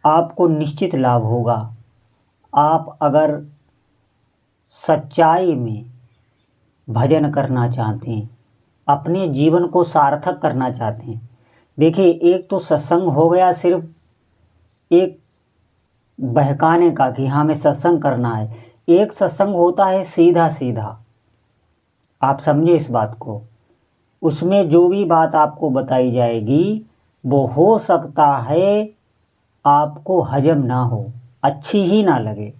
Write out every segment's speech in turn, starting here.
आपको निश्चित लाभ होगा। आप अगर सच्चाई में भजन करना चाहते हैं, अपने जीवन को सार्थक करना चाहते हैं। देखिए, एक तो सत्संग हो गया सिर्फ एक बहकाने का कि हाँ हमें सत्संग करना है। एक सत्संग होता है सीधा सीधा, आप समझे इस बात को। उसमें जो भी बात आपको बताई जाएगी वो हो सकता है आपको हजम ना हो, अच्छी ही ना लगे।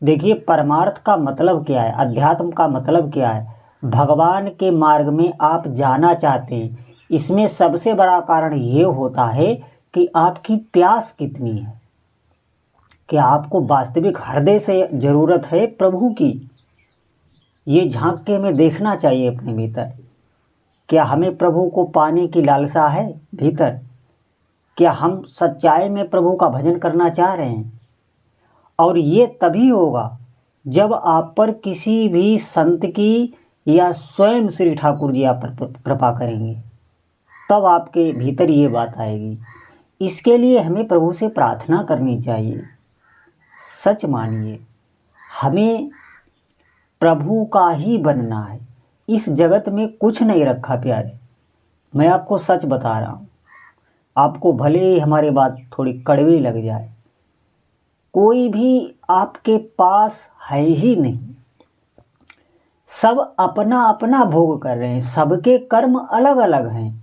देखिए, परमार्थ का मतलब क्या है, अध्यात्म का मतलब क्या है, भगवान के मार्ग में आप जाना चाहते हैं। इसमें सबसे बड़ा कारण ये होता है कि आपकी प्यास कितनी है, कि आपको वास्तविक हृदय से ज़रूरत है प्रभु की। ये झांक के हमें देखना चाहिए अपने भीतर, क्या हमें प्रभु को पाने की लालसा है भीतर, क्या हम सच्चाई में प्रभु का भजन करना चाह रहे हैं। और ये तभी होगा जब आप पर किसी भी संत की या स्वयं श्री ठाकुर जी आप पर कृपा करेंगे, तब आपके भीतर ये बात आएगी। इसके लिए हमें प्रभु से प्रार्थना करनी चाहिए। सच मानिए, हमें प्रभु का ही बनना है। इस जगत में कुछ नहीं रखा प्यारे, मैं आपको सच बता रहा हूँ। आपको भले ही हमारी बात थोड़ी कड़वी लग जाए, कोई भी आपके पास है ही नहीं। सब अपना अपना भोग कर रहे हैं, सबके कर्म अलग अलग हैं।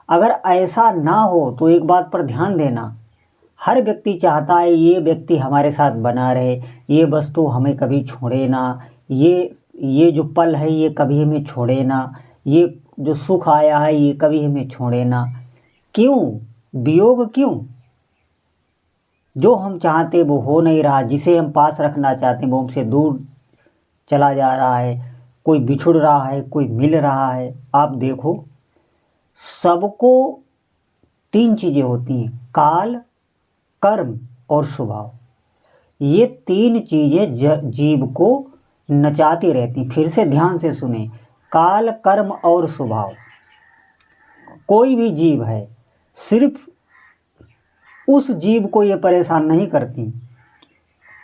अगर ऐसा ना हो तो एक बात पर ध्यान देना, हर व्यक्ति चाहता है ये व्यक्ति हमारे साथ बना रहे, ये वस्तु हमें कभी छोड़े ना, ये जो पल है ये कभी हमें छोड़े ना, ये जो सुख आया है ये कभी हमें छोड़े ना। क्यों वियोग, क्यों? जो हम चाहते वो हो नहीं रहा, जिसे हम पास रखना चाहते हैं वो हमसे दूर चला जा रहा है, कोई बिछुड़ रहा है, कोई मिल रहा है। आप देखो, सबको तीन चीज़ें होती हैं, काल, कर्म और स्वभाव। ये तीन चीज़ें जीव को नचाती रहती। फिर से ध्यान से सुने, काल, कर्म और स्वभाव। कोई भी जीव है, सिर्फ उस जीव को ये परेशान नहीं करती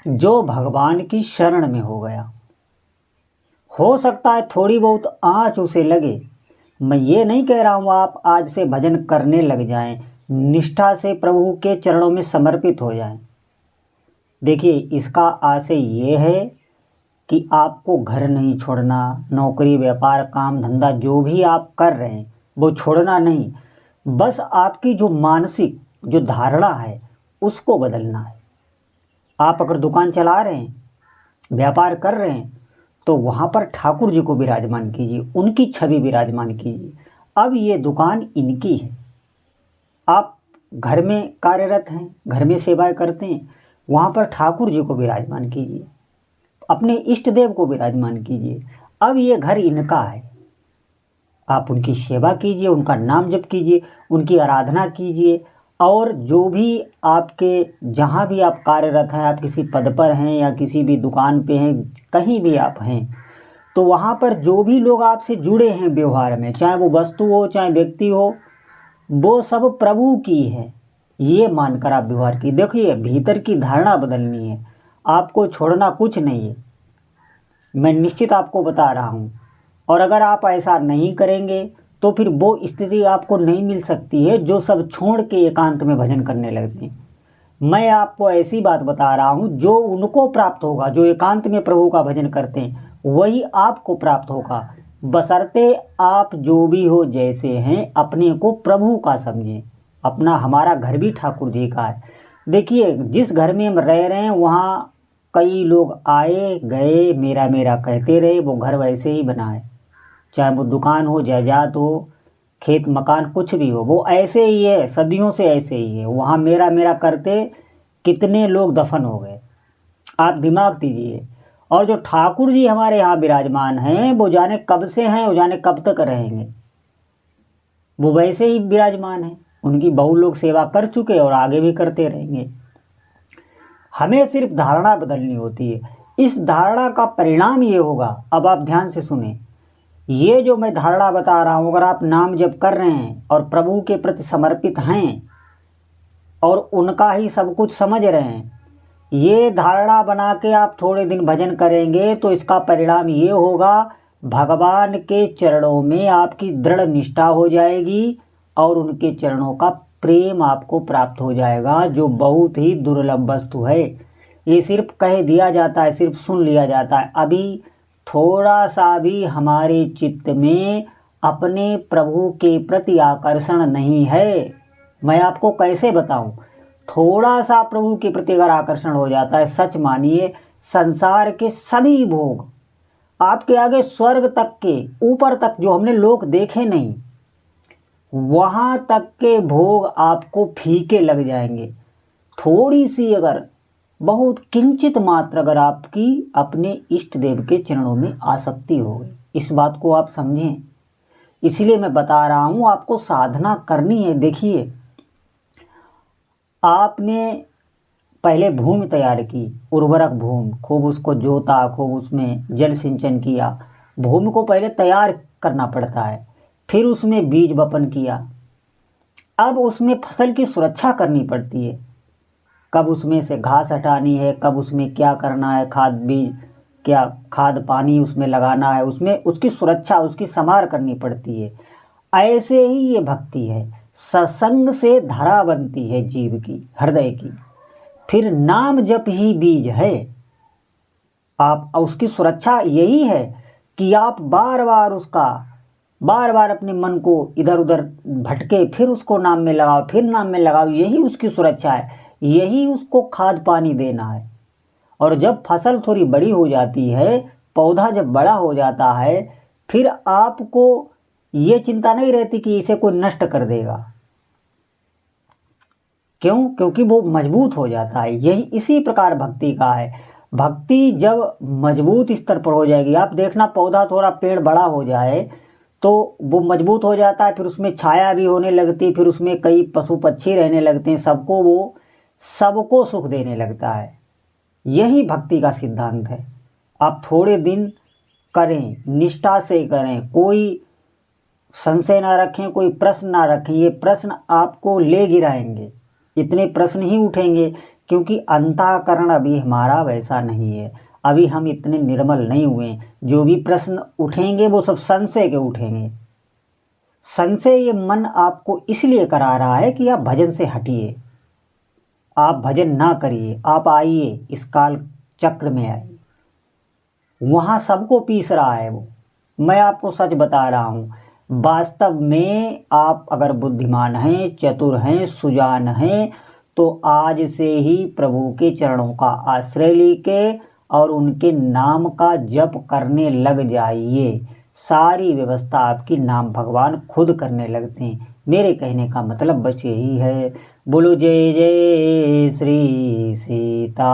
जो भगवान की शरण में हो गया। हो सकता है थोड़ी बहुत आँच उसे लगे, मैं ये नहीं कह रहा हूँ आप आज से भजन करने लग जाएं, निष्ठा से प्रभु के चरणों में समर्पित हो जाएं। देखिए, इसका आशय ये है कि आपको घर नहीं छोड़ना, नौकरी, व्यापार, काम, धंधा जो भी आप कर रहे हैं वो छोड़ना नहीं। बस आपकी जो मानसिक जो धारणा है उसको बदलना है। आप अगर दुकान चला रहे हैं, व्यापार कर रहे हैं, तो वहाँ पर ठाकुर जी को विराजमान कीजिए, उनकी छवि विराजमान कीजिए। अब ये दुकान इनकी है। आप घर में कार्यरत हैं, घर में सेवाएं करते हैं, वहाँ पर ठाकुर जी को विराजमान कीजिए, अपने इष्ट देव को विराजमान कीजिए। अब ये घर इनका है, आप उनकी सेवा कीजिए, उनका नाम जप कीजिए, उनकी आराधना कीजिए। और जो भी आपके, जहाँ भी आप कार्यरत हैं, आप किसी पद पर हैं या किसी भी दुकान पे हैं, कहीं भी आप हैं, तो वहाँ पर जो भी लोग आपसे जुड़े हैं व्यवहार में, चाहे वो वस्तु हो चाहे व्यक्ति हो, वो सब प्रभु की है, ये मानकर आप व्यवहार की। देखिए, भीतर की धारणा बदलनी है, आपको छोड़ना कुछ नहीं है, मैं निश्चित आपको बता रहा हूँ। और अगर आप ऐसा नहीं करेंगे तो फिर वो स्थिति आपको नहीं मिल सकती है जो सब छोड़ के एकांत में भजन करने लगते हैं। मैं आपको ऐसी बात बता रहा हूँ जो उनको प्राप्त होगा, जो एकांत में प्रभु का भजन करते हैं, वही आपको प्राप्त होगा। बशर्ते आप जो भी हो, जैसे हैं, अपने को प्रभु का समझें। अपना, हमारा घर भी ठाकुर जी का है। देखिए, जिस घर में हम रह रहे हैं वहाँ कई लोग आए गए, मेरा मेरा कहते रहे, वो घर वैसे ही बना है। चाहे वो दुकान हो, जायदाद हो, खेत मकान, कुछ भी हो, वो ऐसे ही है, सदियों से ऐसे ही है। वहाँ मेरा मेरा करते कितने लोग दफन हो गए, आप दिमाग दीजिए। और जो ठाकुर जी हमारे यहाँ विराजमान हैं, वो जाने कब से हैं, वो जाने कब तक रहेंगे, वो वैसे ही विराजमान हैं। उनकी बहु लोग सेवा कर चुके और आगे भी करते रहेंगे। हमें सिर्फ धारणा बदलनी होती है। इस धारणा का परिणाम ये होगा, अब आप ध्यान से सुने, ये जो मैं धारणा बता रहा हूँ, अगर आप नाम जप कर रहे हैं और प्रभु के प्रति समर्पित हैं, और उनका ही सब कुछ समझ रहे हैं। ये धारणा बना के आप थोड़े दिन भजन करेंगे तो इसका परिणाम ये होगा, भगवान के चरणों में आपकी दृढ़ निष्ठा हो जाएगी और उनके चरणों का प्रेम आपको प्राप्त हो जाएगा, जो बहुत ही दुर्लभ वस्तु है। ये सिर्फ कह दिया जाता है, सिर्फ सुन लिया जाता है। अभी थोड़ा सा भी हमारे चित्त में अपने प्रभु के प्रति आकर्षण नहीं है। मैं आपको कैसे बताऊं, थोड़ा सा प्रभु के प्रति अगर आकर्षण हो जाता है, सच मानिए संसार के सभी भोग आपके आगे, स्वर्ग तक के ऊपर तक जो हमने लोक देखे नहीं, वहां तक के भोग आपको फीके लग जाएंगे। थोड़ी सी अगर, बहुत किंचित मात्र अगर आपकी अपने इष्ट देव के चरणों में आसक्ति हो गई, इस बात को आप समझें। इसलिए मैं बता रहा हूं, आपको साधना करनी है। देखिए, आपने पहले भूमि तैयार की, उर्वरक भूमि, खूब उसको जोता, खूब उसमें जल सिंचन किया। भूमि को पहले तैयार करना पड़ता है, फिर उसमें बीज वपन किया। अब उसमें फसल की सुरक्षा करनी पड़ती है, कब उसमें से घास हटानी है, कब उसमें क्या करना है, खाद बीज क्या खाद पानी उसमें लगाना है, उसमें उसकी सुरक्षा, उसकी संभाल करनी पड़ती है। ऐसे ही ये भक्ति है, सत्संग से धरा बनती है जीव की, हृदय की। फिर नाम जप ही बीज है। आप उसकी सुरक्षा यही है कि आप बार बार अपने मन को इधर उधर भटके, फिर उसको नाम में लगाओ, फिर नाम में लगाओ। यही उसकी सुरक्षा है, यही उसको खाद पानी देना है। और जब फसल थोड़ी बड़ी हो जाती है, पौधा जब बड़ा हो जाता है, फिर आपको ये चिंता नहीं रहती कि इसे कोई नष्ट कर देगा। क्यों? क्योंकि वो मजबूत हो जाता है। यही इसी प्रकार भक्ति का है। भक्ति जब मजबूत स्तर पर हो जाएगी, आप देखना पौधा थोड़ा पेड़ बड़ा हो जाए तो वो मजबूत हो जाता है, फिर उसमें छाया भी होने लगती, फिर उसमें कई पशु पक्षी रहने लगते हैं, सबको सुख देने लगता है। यही भक्ति का सिद्धांत है। आप थोड़े दिन करें, निष्ठा से करें, कोई संशय ना रखें, कोई प्रश्न ना रखें। ये प्रश्न आपको ले गिराएंगे, इतने प्रश्न ही उठेंगे, क्योंकि अंतःकरण अभी हमारा वैसा नहीं है। अभी हम इतने निर्मल नहीं हुए। जो भी प्रश्न उठेंगे वो सब संशय के उठेंगे। संशय ये मन आपको इसलिए करा रहा है कि आप भजन से हटिए, आप भजन ना करिए, आप आइए, इस काल चक्र में आइए। वहाँ सबको पीस रहा है वो। मैं आपको सच बता रहा हूँ, वास्तव में आप अगर बुद्धिमान हैं, चतुर हैं, सुजान हैं, तो आज से ही प्रभु के चरणों का आश्रय लेके और उनके नाम का जप करने लग जाइए। सारी व्यवस्था आपकी नाम भगवान खुद करने लगते हैं। मेरे कहने का मतलब बस यही है। बोलो जय जय श्री सीताराम।